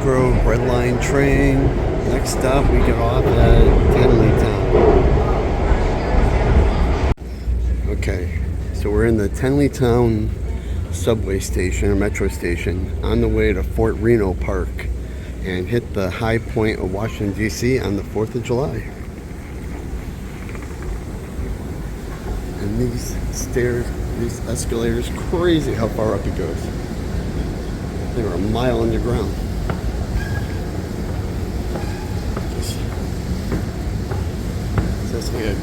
Metro Red Line train. Next stop, we get off at Tenleytown. Okay, so we're in the Tenleytown subway station or metro station on the way to Fort Reno Park and hit the Highpoint of Washington, D.C. on the 4th of July. And these stairs, these escalators, crazy how far up it goes. They were a mile underground. So it's like a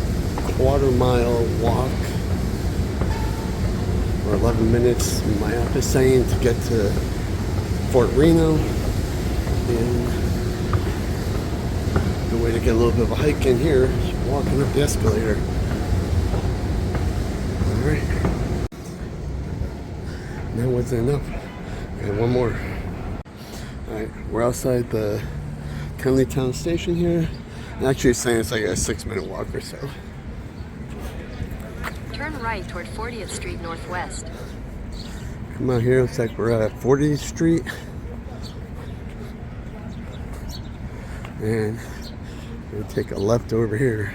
quarter-mile walk, or 11 minutes, my app is saying, to get to Fort Reno. And the way to get a little bit of a hike in here is walking up the escalator. Alright. That wasn't enough. Okay, one more. Alright, we're outside the Tenleytown station here. And actually it's saying it's like a 6-minute walk or so. Turn right toward 40th Street Northwest. Come out here, looks like we're at 40th Street. And we'll take a left over here.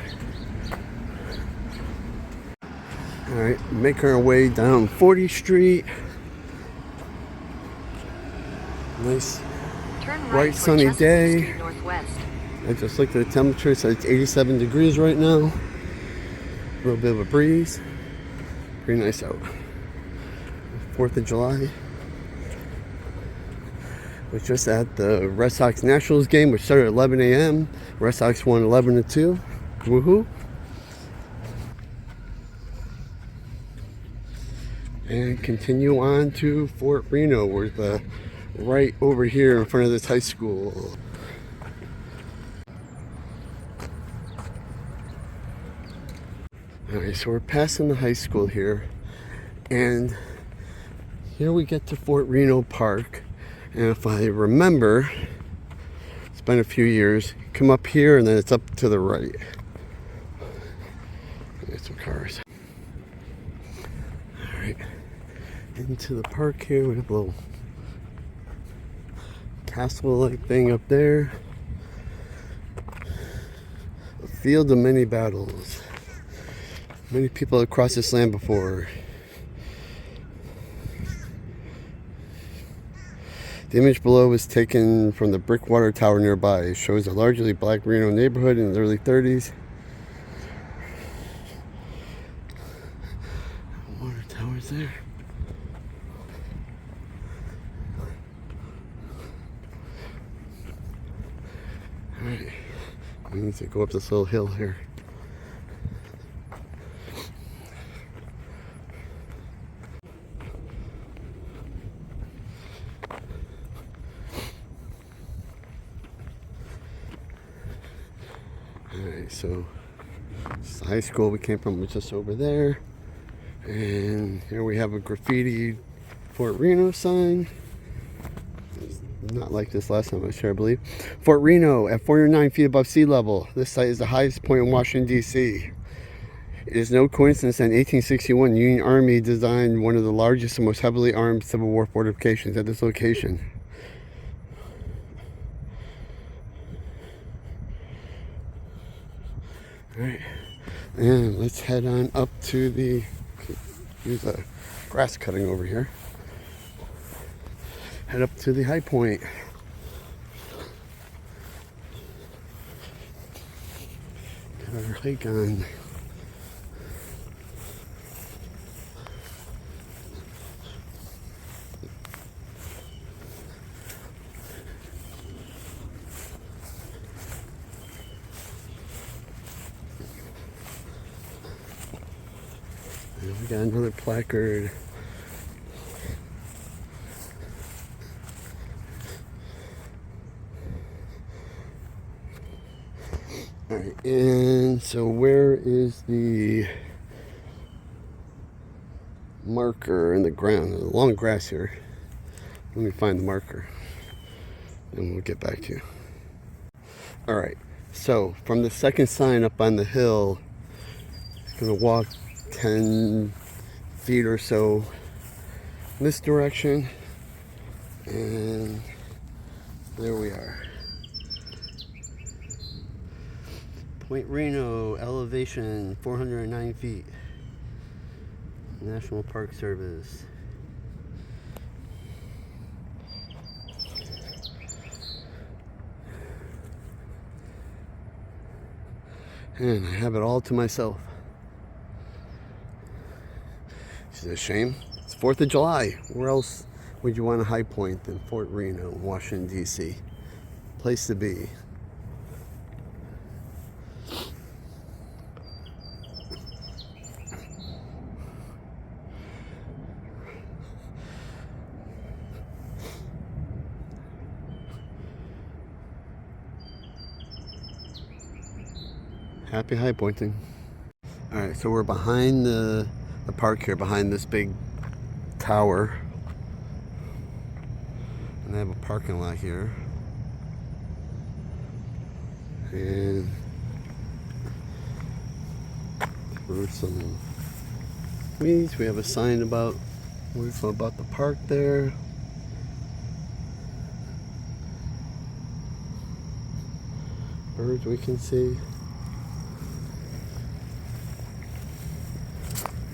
Alright, make our way down 40th Street. Nice, bright sunny day. I just looked at the temperature, so it's 87 degrees right now. A little bit of a breeze. Pretty nice out. 4th of July. Was just at the Red Sox Nationals game, which started at 11 a.m. Red Sox won 11-2. Woohoo! And continue on to Fort Reno. We're right over here in front of this high school. Alright, so we're passing the high school here, and here we get to Fort Reno Park. And if I remember, it's been a few years, come up here and then it's up to the right. There's some cars. Alright, into the park here. We have a little castle-like thing up there. A field of many battles. Many people have crossed this land before. The image below was taken from the Brickwater Tower nearby. It shows a largely black Reno neighborhood in the early 30s. Water tower's there. Alright, we need to go up this little hill here. Alright, so this high school we came from was just over there. And here we have a graffiti Fort Reno sign. It's not like this last time I was here, I believe. Fort Reno at 409 feet above sea level. This site is the highest point in Washington, D.C. It is no coincidence that in 1861, the Union Army designed one of the largest and most heavily armed Civil War fortifications at this location. Alright, and let's head on up to the, there's a grass cutting over here. Head up to the Highpoint. Get our hike on. We got another placard. Alright, and so where is the marker in the ground? There's a long grass here. Let me find the marker and we'll get back to you. Alright, so from the second sign up on the hill, I'm gonna walk 10 feet or so in this direction, and There we are. Fort Reno, elevation 409 feet. National Park Service. And I have it all to myself. It's a shame. It's 4th of July. Where else would you want a high point than Fort Reno, Washington, D.C.? Place to be. Happy high pointing. Alright, so we're behind the park here, behind this big tower. And they have a parking lot here. And for some weeds, we have a sign about the park there. Birds we can see.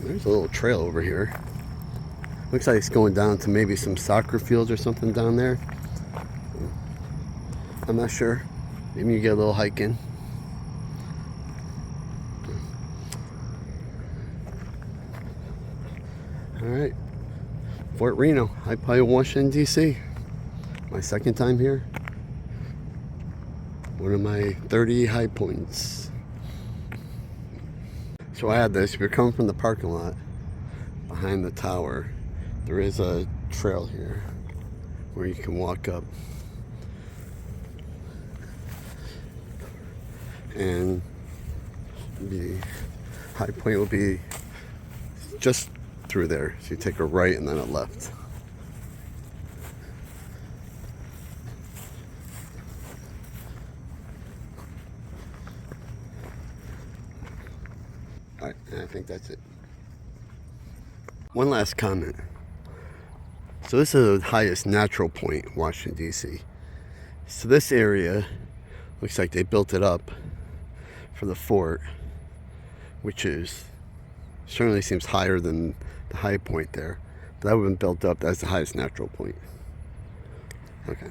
There's a little trail over here. Looks like it's going down to maybe some soccer fields or something down there. I'm not sure. Maybe you get a little hike in. Alright. Fort Reno, Highpoint, Washington, D.C. My second time here. One of my 30 high points. So I had this. If you're coming from the parking lot behind the tower, there is a trail here where you can walk up. And the high point will be just through there. So you take a right and then a left. Alright, and I think that's it. One last comment. So this is the highest natural point, Washington, D.C. So this area looks like they built it up for the fort, which is certainly seems higher than the high point there. But that would have been built up as the highest natural point. Okay.